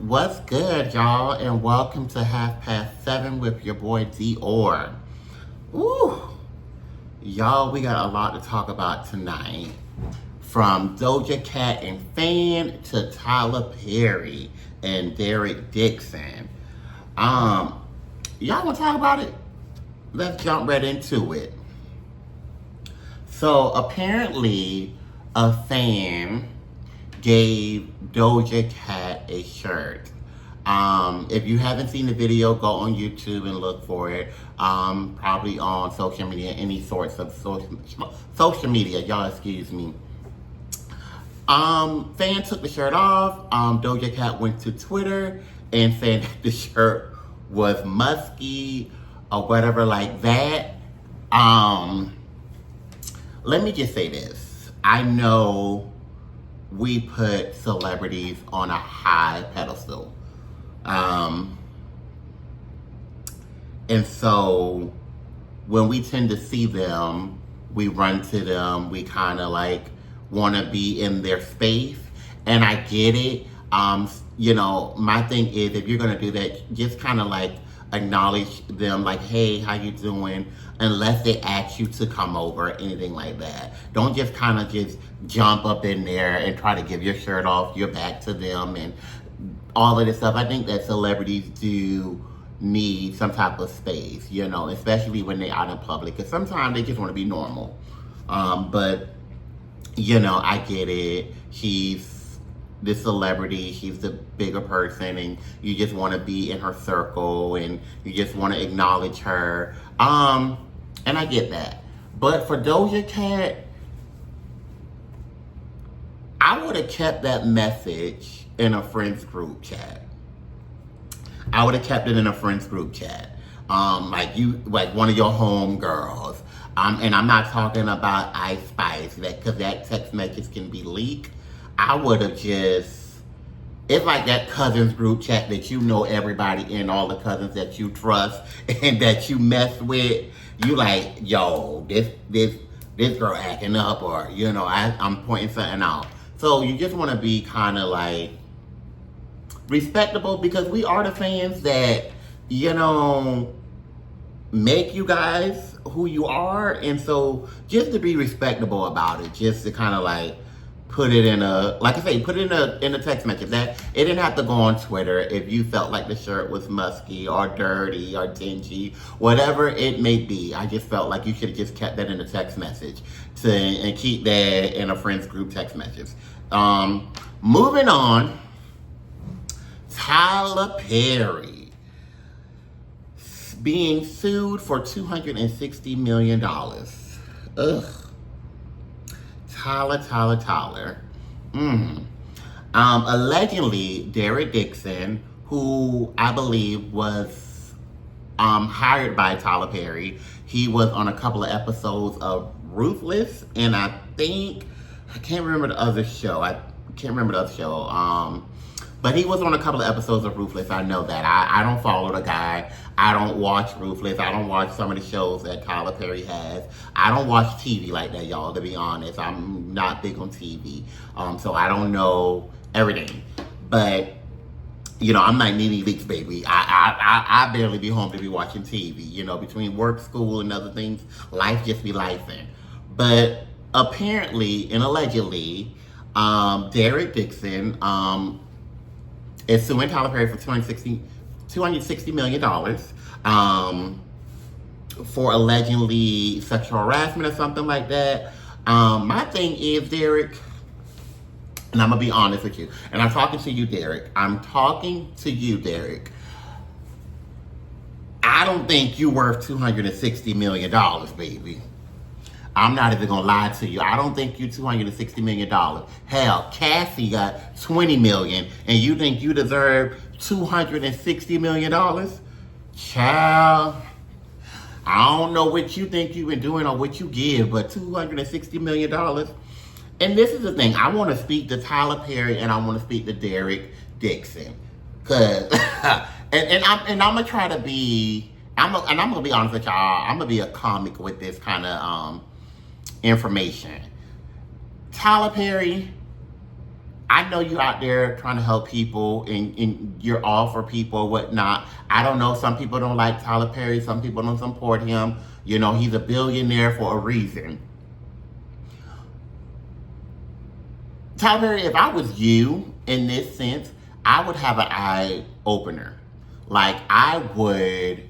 What's good, y'all, and welcome to 7:30 with your boy Dior. Ooh, y'all, we got a lot to talk about tonight. From Doja Cat and Fan to Tyler Perry and Derek Dixon. Y'all want to talk about it? Let's jump right into it. So apparently, a fan gave Doja Cat a shirt. If you haven't seen the video, go on YouTube and look for it. Probably on social media, any sorts of social media. Y'all excuse me. Fan took the shirt off. Doja Cat went to Twitter and said that the shirt was musky or whatever like that. Let me just say this. I know we put celebrities on a high pedestal. And so when we tend to see them, we run to them, we kind of like want to be in their space. And I get it. My thing is, if you're going to do that, just kind of like acknowledge them, like, hey, how you doing? Unless they ask you to come over or anything like that. Don't just kind of just jump up in there and try to give your shirt off, your back to them and all of this stuff. I think that celebrities do need some type of space, especially when they're out in public. Because sometimes they just want to be normal. But I get it. He's the celebrity, she's the bigger person, and you just want to be in her circle and you just want to acknowledge her. And I get that. But for Doja Cat, I would have kept that message in a friends group chat. I would have kept it in a friends group chat. Like one of your home girls. And I'm not talking about Ice Spice, because that text message can be leaked. I would have it's like that cousins group chat that everybody in, all the cousins that you trust and that you mess with. You like, yo, this girl acting up, or, I'm pointing something out. So you just want to be kind of like respectable, because we are the fans that, make you guys who you are. And so just to be respectable about it, just to kind of like put it in a text message. That it didn't have to go on Twitter if you felt like the shirt was musky or dirty or dingy, whatever it may be. I just felt like you should have just kept that in a text message and keep that in a friends group text message. Moving on, Tyler Perry being sued for $260 million. Ugh. Tyler. Allegedly, Derek Dixon, who I believe was hired by Tyler Perry, he was on a couple of episodes of Ruthless, and I can't remember the other show. But he was on a couple of episodes of Ruthless. I know that. I don't follow the guy. I don't watch Ruthless. I don't watch some of the shows that Tyler Perry has. I don't watch TV like that, y'all, to be honest. I'm not big on TV. So I don't know everything. But, I'm like Nene Leakes, baby. I barely be home to be watching TV. Between work, school, and other things, life just be lifing. But apparently and allegedly, Derek Dixon, is suing Tyler Perry for $260 million for allegedly sexual harassment or something like that. My thing is, Derek, and I'm going to be honest with you, and I'm talking to you, Derek. I don't think you're worth $260 million, baby. I'm not even going to lie to you. I don't think you $260 million. Hell, Cassie got $20 million, and you think you deserve $260 million? Child, I don't know what you think you've been doing or what you give, but $260 million. And this is the thing. I want to speak to Tyler Perry, and I want to speak to Derek Dixon. Cause, and I'm going to try to be, I'm going to be honest with y'all. I'm going to be a comic with this kind of, information. Tyler Perry, I know you're out there trying to help people and you're all for people or whatnot. I don't know. Some people don't like Tyler Perry. Some people don't support him. You know, he's a billionaire for a reason. Tyler Perry, if I was you in this sense, I would have an eye opener. Like, I would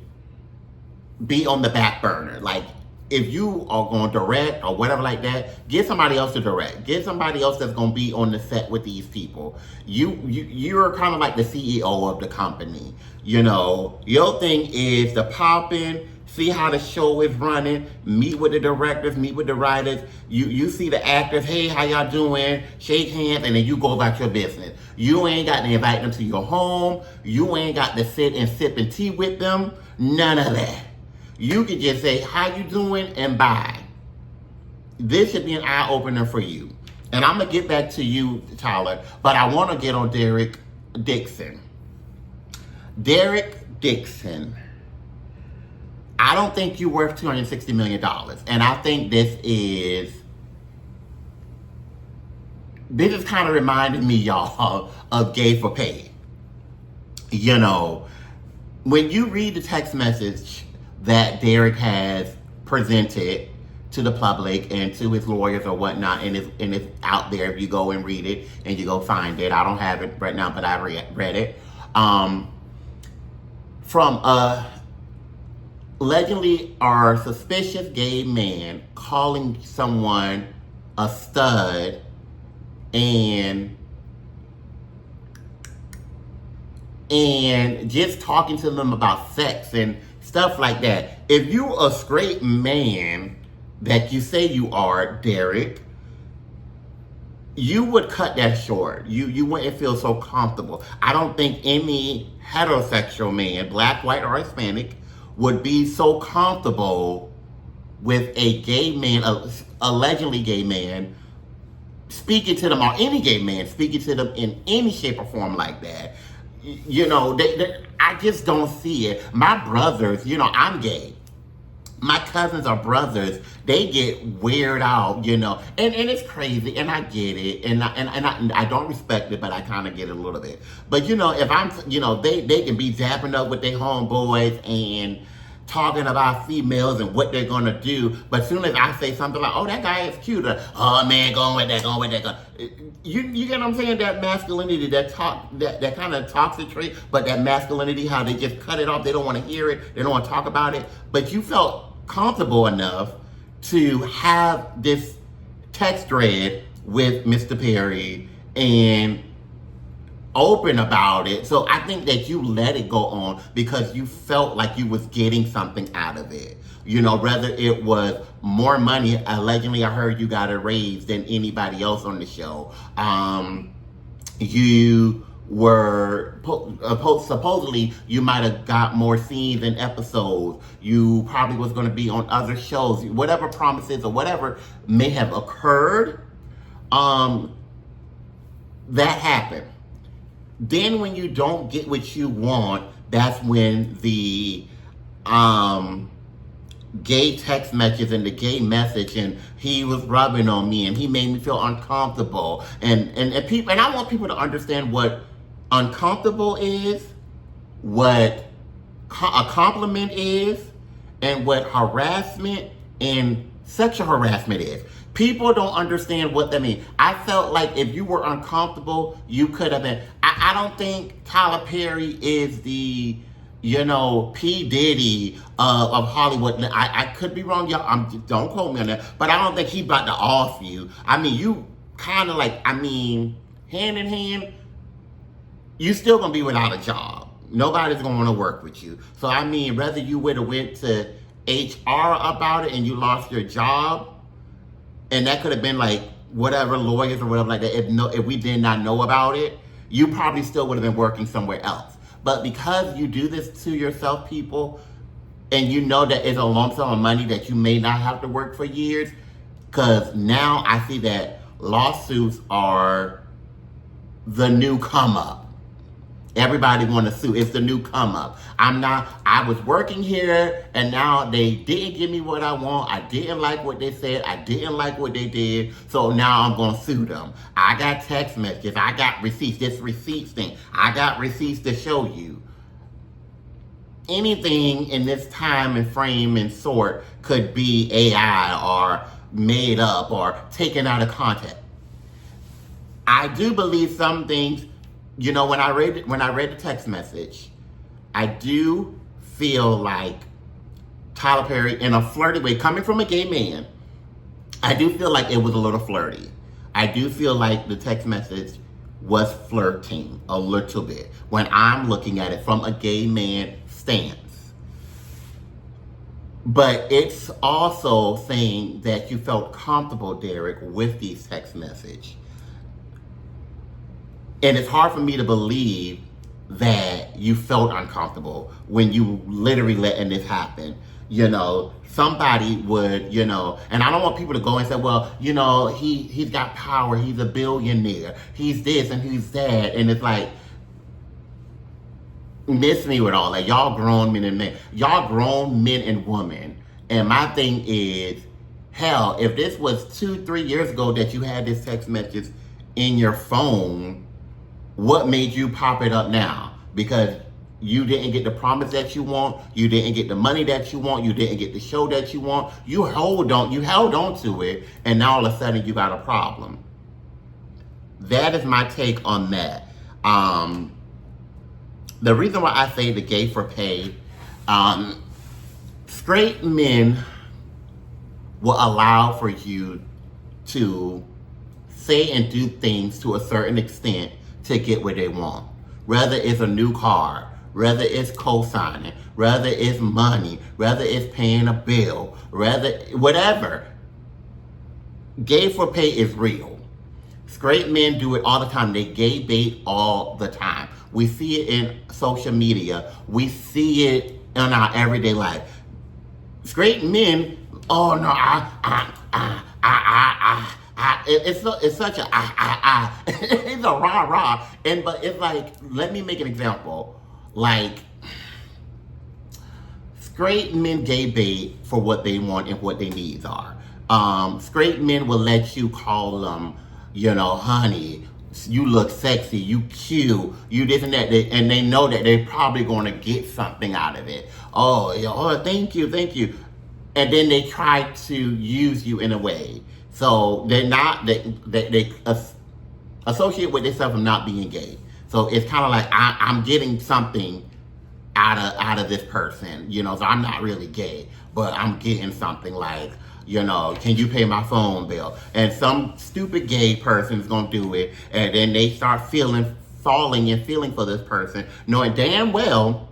be on the back burner. Like, if you are going to direct or whatever like that, get somebody else to direct. Get somebody else that's going to be on the set with these people. You're kind of like the CEO of the company. You know, your thing is to pop in, see how the show is running, meet with the directors, meet with the writers. You see the actors, hey, how y'all doing? Shake hands, and then you go about your business. You ain't got to invite them to your home. You ain't got to sit and sip and tea with them. None of that. You can just say, how you doing, and bye. This should be an eye-opener for you. And I'm going to get back to you, Tyler, but I want to get on Derek Dixon. Derek Dixon. I don't think you're worth $260 million. And I think this is kind of reminding me, y'all, of Gay for Pay. You know, when you read the text message that Derek has presented to the public and to his lawyers or whatnot, and it's out there if you go and read it and you go find it. I don't have it right now, but I read it. From a allegedly or suspicious gay man calling someone a stud and just talking to them about sex and stuff like that. If you're a straight man that you say you are, Derek, you would cut that short. You wouldn't feel so comfortable. I don't think any heterosexual man, black, white, or Hispanic, would be so comfortable with a gay man, allegedly gay man, speaking to them, or any gay man speaking to them in any shape or form like that. You know, I just don't see it. My brothers, you know, I'm gay. My cousins are brothers. They get weird out, you know, and it's crazy, and I get it, and I don't respect it, but I kind of get it a little bit. But you know, if I'm, you know, they can be zapping up with their homeboys and talking about females and what they're gonna do, but as soon as I say something like, "Oh, that guy is cute," or, "Oh man, going with that," you get what I'm saying? That masculinity, that kind of toxic trait, but that masculinity, how they just cut it off. They don't want to hear it. They don't want to talk about it. But you felt comfortable enough to have this text thread with Mr. Perry and open about it. So I think that you let it go on because you felt like you was getting something out of it. You know, whether it was more money, allegedly I heard you got a raise than anybody else on the show. You were supposedly you might have got more scenes and episodes. You probably was going to be on other shows. Whatever promises or whatever may have occurred, that happened. Then when you don't get what you want, that's when the gay text messages and the gay message, and he was rubbing on me and he made me feel uncomfortable. And people, and I want people to understand what uncomfortable is, what a compliment is, and what harassment and sexual harassment is. People don't understand what that means. I felt like if you were uncomfortable, you could have been. I don't think Tyler Perry is the, you know, P. Diddy of Hollywood. I could be wrong, y'all. Don't quote me on that. But I don't think he's about to off you. I mean, you kind of like, I mean, hand in hand, you still going to be without a job. Nobody's going to want to work with you. So, I mean, whether you would have went to HR about it and you lost your job, and that could have been like whatever, lawyers or whatever like that, if we did not know about it, you probably still would have been working somewhere else. But because you do this to yourself, people, and you know that it's a lump sum of money that you may not have to work for years, because now I see that lawsuits are the new come up. Everybody want to sue. It's the new come up. I was working here and now they didn't give me what I want. I didn't like what they said. I didn't like what they did. So now I'm going to sue them. I got text messages. I got receipts. This receipts thing. I got receipts to show you. Anything in this time and frame and sort could be AI or made up or taken out of context. I do believe some things, you know, when I read the text message, I do feel like Tyler Perry, in a flirty way, coming from a gay man, I do feel like it was a little flirty. I do feel like the text message was flirting a little bit when I'm looking at it from a gay man stance. But it's also saying that you felt comfortable, Derek, with these text messages. And it's hard for me to believe that you felt uncomfortable when you literally letting this happen. You know, somebody would, you know, and I don't want people to go and say, well, you know, he's got power, he's a billionaire, he's this and he's that. And it's like, miss me with all that. Y'all grown men and men. Y'all grown men and women. And my thing is, hell, if this was 2-3 years ago that you had this text message in your phone, what made you pop it up now? Because you didn't get the promise that you want, you didn't get the money that you want, you didn't get the show that you want, you held on to it, and now all of a sudden you got a problem. That is my take on that. The reason why I say the gay for pay, straight men will allow for you to say and do things to a certain extent to get what they want. Whether it's a new car, whether it's co-signing, whether it's money, whether it's paying a bill, whatever. Gay for pay is real. Straight men do it all the time. They gay bait all the time. We see it in social media. We see it in our everyday life. Straight men, oh no, it's such a it's a rah. But it's like, let me make an example. Like, straight men gay bait for what they want and what their needs are. Straight men will let you call them, you know, honey, you look sexy, you cute, you this and that, and they know that they're probably going to get something out of it. Oh, thank you. And then they try to use you in a way. So they associate with themselves of not being gay. So it's kind of like, I'm getting something out of this person, you know, so I'm not really gay, but I'm getting something like, you know, can you pay my phone bill? And some stupid gay person is going to do it, and then they start falling and feeling for this person, knowing damn well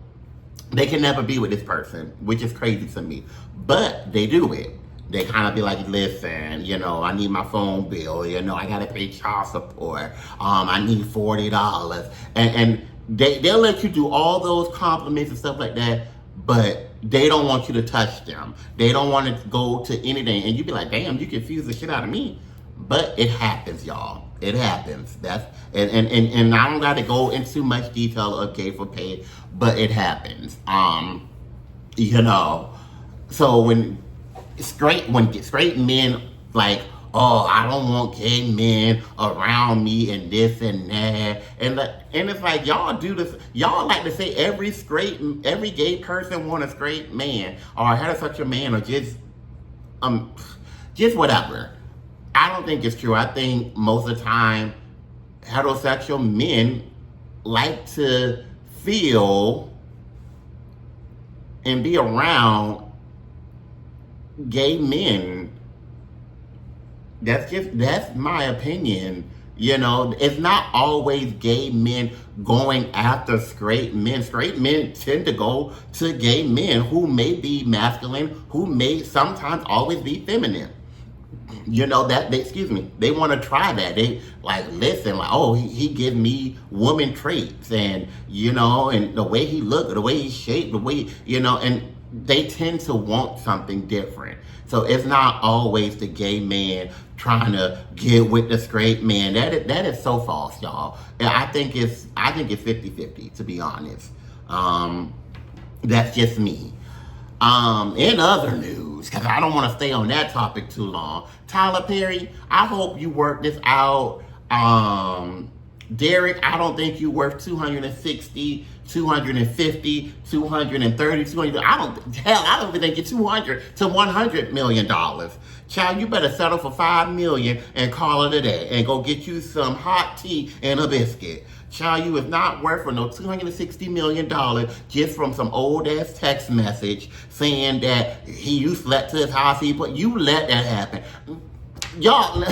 they can never be with this person, which is crazy to me. But they do it. They kind of be like, listen, you know, I need my phone bill, you know, I got to pay child support, I need $40. And they'll let you do all those compliments and stuff like that, but they don't want you to touch them. They don't want to go to anything. And you be like, damn, you confuse the shit out of me. But it happens, y'all. It happens. And I don't got to go into much detail of gay for pay, but it happens. You know, so when straight men like, oh, I don't want gay men around me and this and that. And it's like, y'all do this. Y'all like to say every gay person want a straight man or a heterosexual man or just whatever. I don't think it's true. I think most of the time heterosexual men like to feel and be around gay men. That's my opinion. You know, it's not always gay men going after straight men. Straight men tend to go to gay men who may be masculine, who may sometimes always be feminine. You know, they want to try that. They like, listen, like, oh, he gives me woman traits, and, you know, and the way he look, the way he's shaped, the way, you know, and they tend to want something different. So it's not always the gay man trying to get with the straight man. That is so false, y'all. And I think it's 50-50, to be honest. That's just me. In other news, because I don't want to stay on that topic too long, Tyler Perry, I hope you work this out. Derek, I don't think you worth 260, 250, 230, 200. I don't even think you're 200 to $100 million. Child, you better settle for $5 million and call it a day and go get you some hot tea and a biscuit. Child, you is not worth for no $260 million just from some old ass text message saying that you slept to his house. You let that happen. Y'all,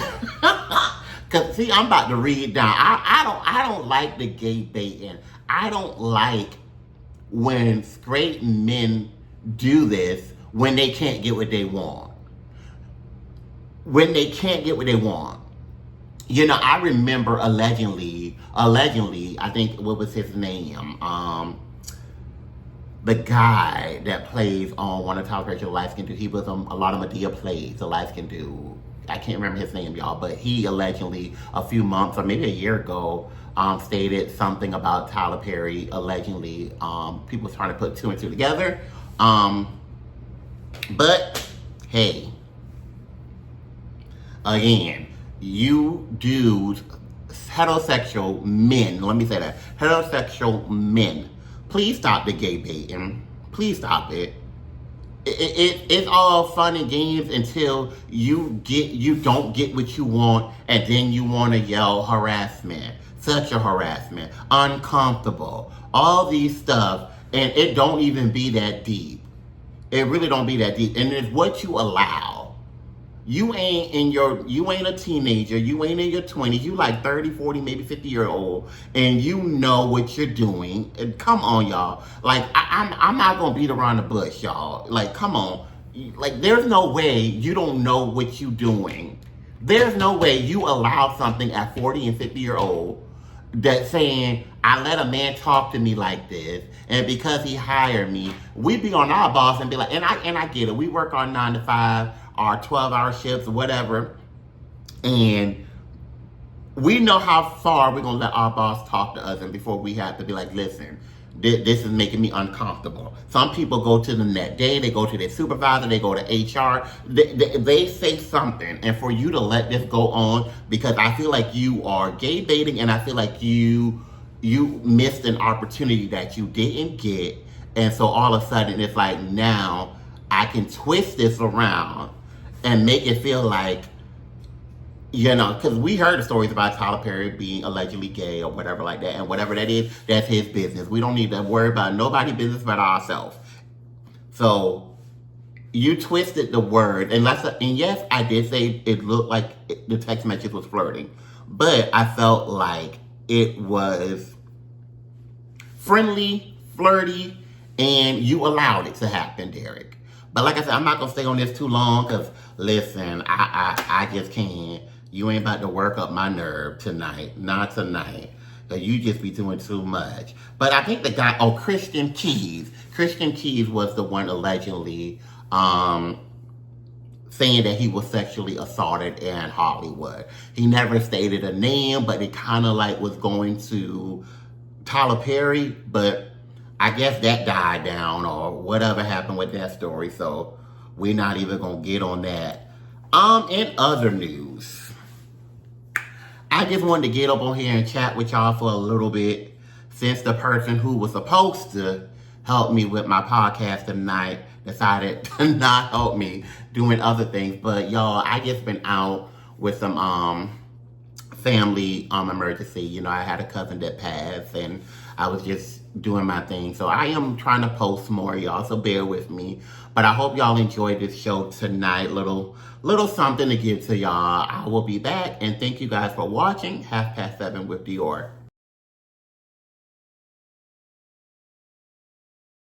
cause see, I'm about to read down. I don't like the gay baiting. I don't like when straight men do this when they can't get what they want. When they can't get what they want. You know, I remember allegedly, I think, what was his name? The guy that plays on one of Tyler Perry's Light Skin Dude. He was on a lot of Medea plays, the Light Skin Dude. I can't remember his name, y'all, but he allegedly, a few months or maybe a year ago, stated something about Tyler Perry, allegedly. People trying to put two and two together. But, hey, again, you dudes, heterosexual men, let me say that, heterosexual men, please stop the gay baiting. Please stop it. It's all fun and games until you don't get what you want, and then you want to yell harassment, sexual harassment, uncomfortable, all these stuff, and it don't even be that deep. It really don't be that deep, and it's what you allow. You ain't a teenager, you ain't in your 20s, you like 30, 40, maybe 50-year-old, and you know what you're doing. And come on, y'all. Like, I'm not gonna beat around the bush, y'all. Like, come on. Like, there's no way you don't know what you're doing. There's no way you allow something at 40 and 50-year-old that's saying, I let a man talk to me like this, and because he hired me, we be on our boss and be like, and I get it, we work on 9 to 5, our 12-hour shifts, whatever, and we know how far we're going to let our boss talk to us, and before we have to be like, listen, this is making me uncomfortable. Some people go to the next day, they go to their supervisor, they go to HR, they say something, and for you to let this go on, because I feel like you are gay baiting, and I feel like you missed an opportunity that you didn't get, and so all of a sudden it's like, now I can twist this around and make it feel like, you know, because we heard the stories about Tyler Perry being allegedly gay or whatever like that, and whatever that is, that's his business. We don't need to worry about nobody's business but ourselves. So you twisted the word, and yes, I did say it looked like the text message was flirting, but I felt like it was friendly, flirty, and you allowed it to happen, Derek. But like I said, I'm not going to stay on this too long because, listen, I just can't. You ain't about to work up my nerve tonight. Not tonight. Because you just be doing too much. But I think the guy, Christian Keys. Christian Keys was the one allegedly saying that he was sexually assaulted in Hollywood. He never stated a name, but it kind of like was going to Tyler Perry, but I guess that died down or whatever happened with that story, so we're not even gonna get on that. In other news, I just wanted to get up on here and chat with y'all for a little bit since the person who was supposed to help me with my podcast tonight decided to not help me doing other things. But y'all, I just been out with some family emergency. You know, I had a cousin that passed, and I was just doing my thing. So I am trying to post more, y'all, so bear with me. But I hope y'all enjoyed this show tonight. Little something to give to y'all. I will be back, and thank you guys for watching 7:30 with Dior.